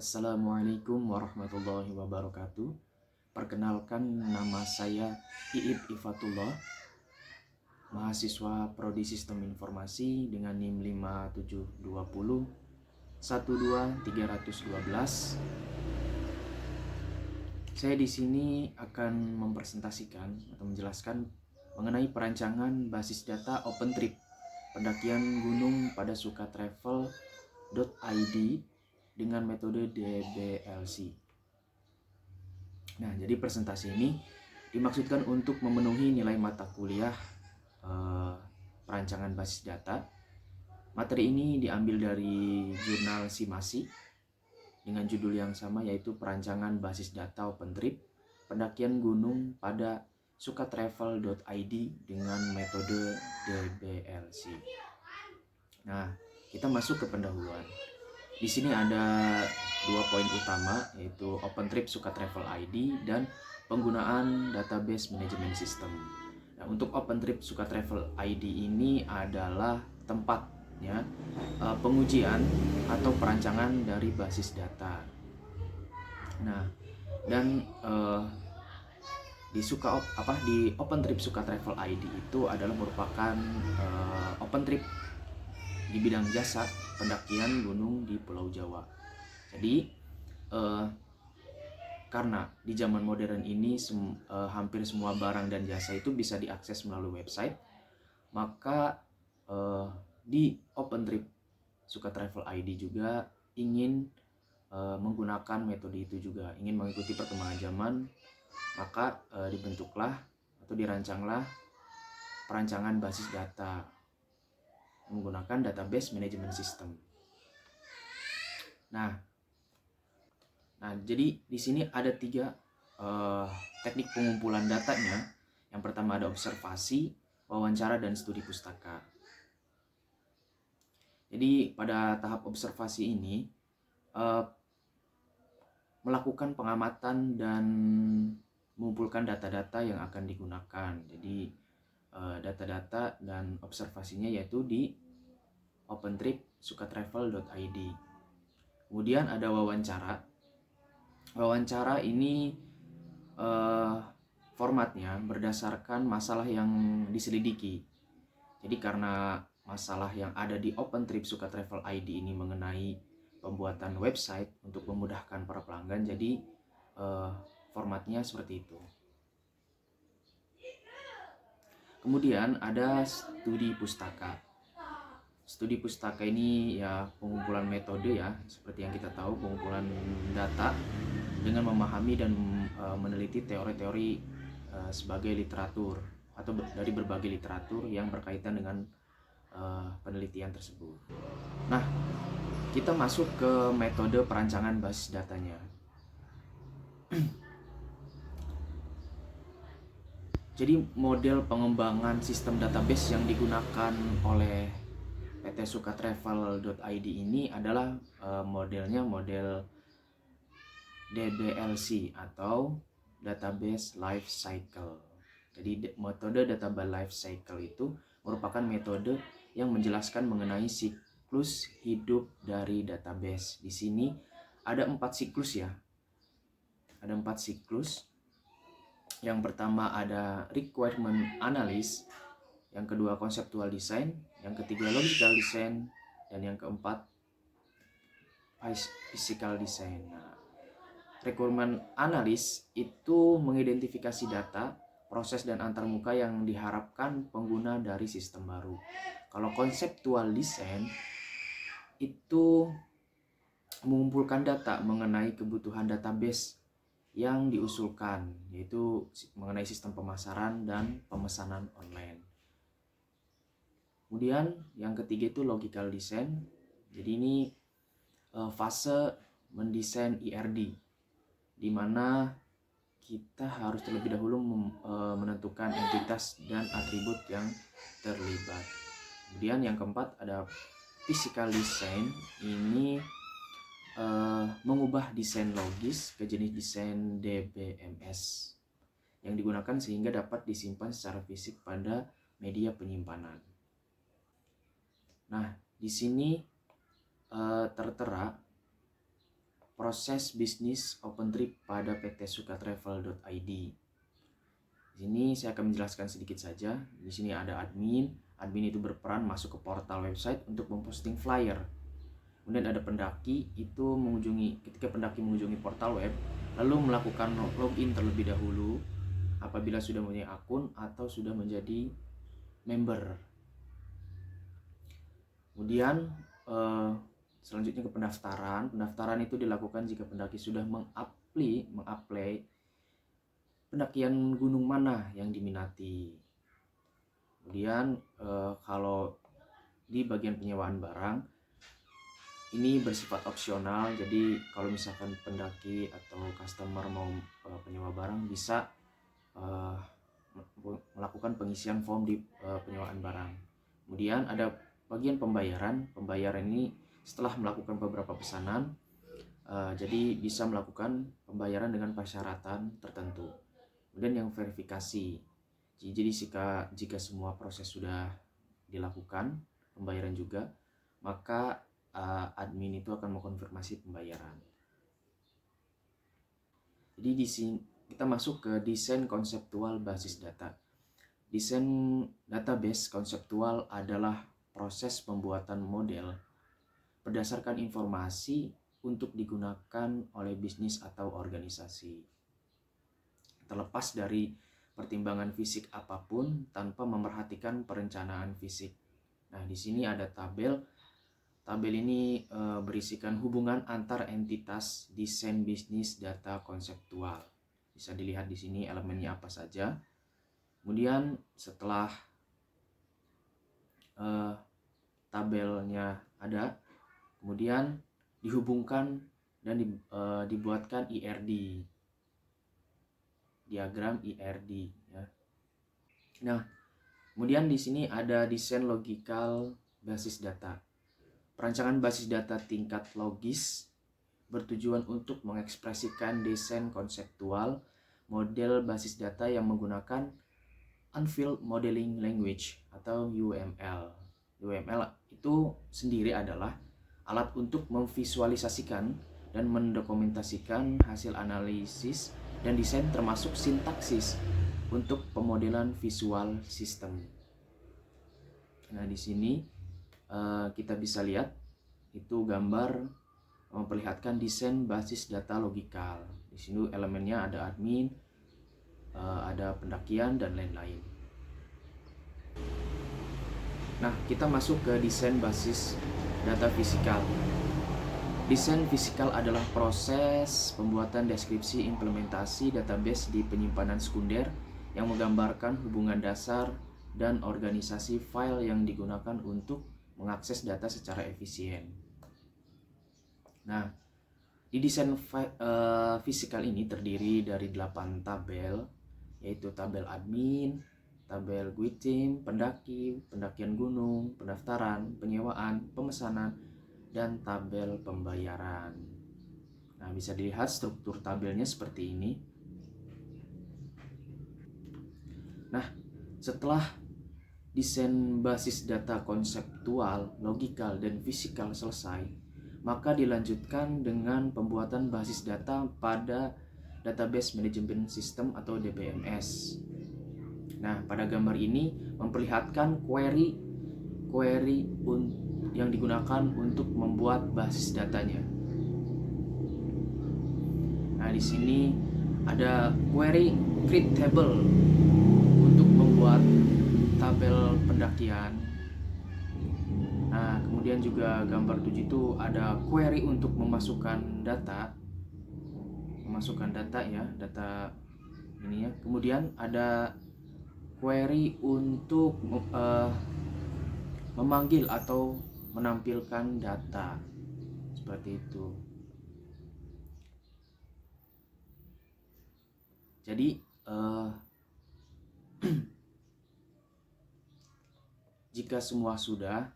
Assalamualaikum warahmatullahi wabarakatuh. Perkenalkan, nama saya Iib Ifatullah, mahasiswa Prodi Sistem Informasi dengan NIM 5720 12312. Saya di sini akan mempresentasikan atau menjelaskan mengenai perancangan basis data OpenTrip pendakian gunung pada sukatravel.id dengan metode DBLC. Nah, jadi presentasi ini dimaksudkan untuk memenuhi nilai mata kuliah perancangan basis data. Materi ini diambil dari jurnal Simasi dengan judul yang sama, yaitu perancangan basis data OpenTrip pendakian gunung pada sukatravel.id dengan metode DBLC. Nah, kita masuk ke pendahuluan. Di sini ada 2 poin utama, yaitu OpenTrip Sukatravel ID dan penggunaan database manajemen sistem. Nah, untuk OpenTrip Sukatravel ID ini adalah tempatnya pengujian atau perancangan dari basis data. Nah, dan di OpenTrip Sukatravel ID itu adalah merupakan OpenTrip di bidang jasa pendakian gunung di Pulau Jawa. Jadi karena di zaman modern ini hampir semua barang dan jasa itu bisa diakses melalui website, maka di OpenTrip Sukatravel ID juga ingin menggunakan metode itu juga, ingin mengikuti perkembangan zaman, maka dibentuklah atau dirancanglah perancangan basis data menggunakan database manajemen sistem. Nah, jadi di sini ada 3 teknik pengumpulan datanya. Yang pertama ada observasi, wawancara, dan studi pustaka. Jadi pada tahap observasi ini melakukan pengamatan dan mengumpulkan data-data yang akan digunakan. Jadi data-data dan observasinya yaitu di OpenTrip Sukatravel.id. Kemudian ada wawancara. Wawancara ini formatnya berdasarkan masalah yang diselidiki. Jadi karena masalah yang ada di OpenTrip Sukatravel ID ini mengenai pembuatan website untuk memudahkan para pelanggan, jadi formatnya seperti itu. Kemudian ada studi pustaka. Studi pustaka ini ya pengumpulan metode, ya seperti yang kita tahu, pengumpulan data dengan memahami dan meneliti teori-teori sebagai literatur atau dari berbagai literatur yang berkaitan dengan penelitian tersebut. Nah, kita masuk ke metode perancangan basis datanya. Jadi model pengembangan sistem database yang digunakan oleh PT Sukatravel.id ini adalah modelnya model DBLC atau Database Life Cycle. Jadi metode database life cycle itu merupakan metode yang menjelaskan mengenai siklus hidup dari database. Di sini ada 4 siklus, ya. Ada 4 siklus. Yang pertama ada requirement analysis, yang kedua conceptual design, yang ketiga logical design, dan yang keempat physical design. Nah, requirement analysis itu mengidentifikasi data, proses, dan antarmuka yang diharapkan pengguna dari sistem baru. Kalau conceptual design itu mengumpulkan data mengenai kebutuhan database yang diusulkan, yaitu mengenai sistem pemasaran dan pemesanan online. Kemudian yang ketiga itu logical design. Jadi ini fase mendesain IRD, di mana kita harus terlebih dahulu menentukan entitas dan atribut yang terlibat. Kemudian yang keempat ada physical design. Ini mengubah desain logis ke jenis desain DBMS yang digunakan sehingga dapat disimpan secara fisik pada media penyimpanan. Nah, di sini tertera proses bisnis OpenTrip pada PT sukatravel.id. Di sini saya akan menjelaskan sedikit saja. Di sini ada admin. Admin itu berperan masuk ke portal website untuk memposting flyer. Kemudian ada pendaki, itu ketika pendaki mengunjungi portal web, lalu melakukan login terlebih dahulu apabila sudah mempunyai akun atau sudah menjadi member. Kemudian selanjutnya ke pendaftaran. Pendaftaran itu dilakukan jika pendaki sudah mengapply pendakian gunung mana yang diminati. Kemudian kalau di bagian penyewaan barang, ini bersifat opsional. Jadi kalau misalkan pendaki atau customer mau penyewa barang, bisa melakukan pengisian form di penyewaan barang. Kemudian ada bagian pembayaran. Pembayaran ini setelah melakukan beberapa pesanan, jadi bisa melakukan pembayaran dengan persyaratan tertentu. Kemudian yang verifikasi. Jadi jika semua proses sudah dilakukan, pembayaran juga, maka admin itu akan mengkonfirmasi pembayaran. Jadi di sini kita masuk ke desain konseptual basis data. Desain database konseptual adalah proses pembuatan model berdasarkan informasi untuk digunakan oleh bisnis atau organisasi. Terlepas dari pertimbangan fisik apapun tanpa memperhatikan perencanaan fisik. Nah, di sini ada tabel. Tabel ini berisikan hubungan antar entitas desain bisnis data konseptual. Bisa dilihat di sini elemennya apa saja. Kemudian setelah tabelnya ada, kemudian dihubungkan dan dibuatkan IRD, diagram IRD ya. Nah, kemudian di sini ada desain logikal basis data. Perancangan basis data tingkat logis bertujuan untuk mengekspresikan desain konseptual model basis data yang menggunakan Unfilled Modeling Language atau UML. UML itu sendiri adalah alat untuk memvisualisasikan dan mendokumentasikan hasil analisis dan desain termasuk sintaksis untuk pemodelan visual sistem. Nah, di sini kita bisa lihat itu gambar memperlihatkan desain basis data logikal. Di sini elemennya ada admin, ada pendakian dan lain-lain. Nah, kita masuk ke desain basis data fisikal. Desain fisikal adalah proses pembuatan deskripsi implementasi database di penyimpanan sekunder yang menggambarkan hubungan dasar dan organisasi file yang digunakan untuk mengakses data secara efisien. Nah, di desain fisikal ini terdiri dari 8 tabel, yaitu tabel admin, tabel guiding, pendaki, pendakian gunung, pendaftaran, penyewaan, pemesanan, dan tabel pembayaran. Nah, bisa dilihat struktur tabelnya seperti ini. Nah, setelah desain basis data konseptual, logikal, dan fisikal selesai, maka dilanjutkan dengan pembuatan basis data pada Database Management System atau DBMS. Nah, pada gambar ini memperlihatkan query yang digunakan untuk membuat basis datanya. Nah, di sini ada query create table untuk membuat tabel pendakian. Nah, kemudian juga gambar 7 itu ada query untuk memasukkan data ya, data ini ya. Kemudian ada query untuk memanggil atau menampilkan data seperti itu. Jadi jika semua sudah,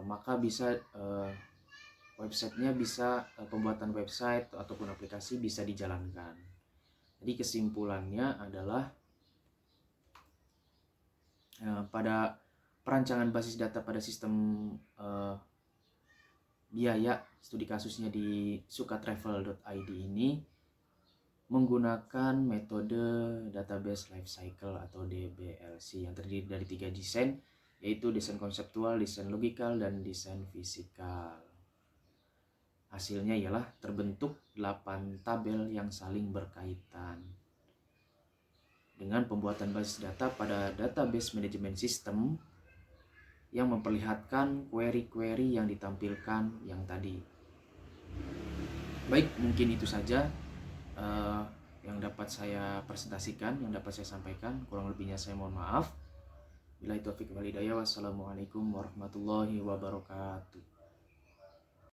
maka bisa websitenya bisa pembuatan website ataupun aplikasi bisa dijalankan. Jadi kesimpulannya adalah pada perancangan basis data pada sistem biaya studi kasusnya di sukatravel.id ini menggunakan metode database lifecycle atau DBLC yang terdiri dari 3 desain, yaitu desain konseptual, desain logikal, dan desain fisikal. Hasilnya ialah terbentuk 8 tabel yang saling berkaitan. Dengan pembuatan basis data pada database manajemen sistem yang memperlihatkan query-query yang ditampilkan yang tadi. Baik, mungkin itu saja yang dapat saya presentasikan, yang dapat saya sampaikan. Kurang lebihnya saya mohon maaf. Billahi taufiq wal hidayah. Wassalamualaikum warahmatullahi wabarakatuh.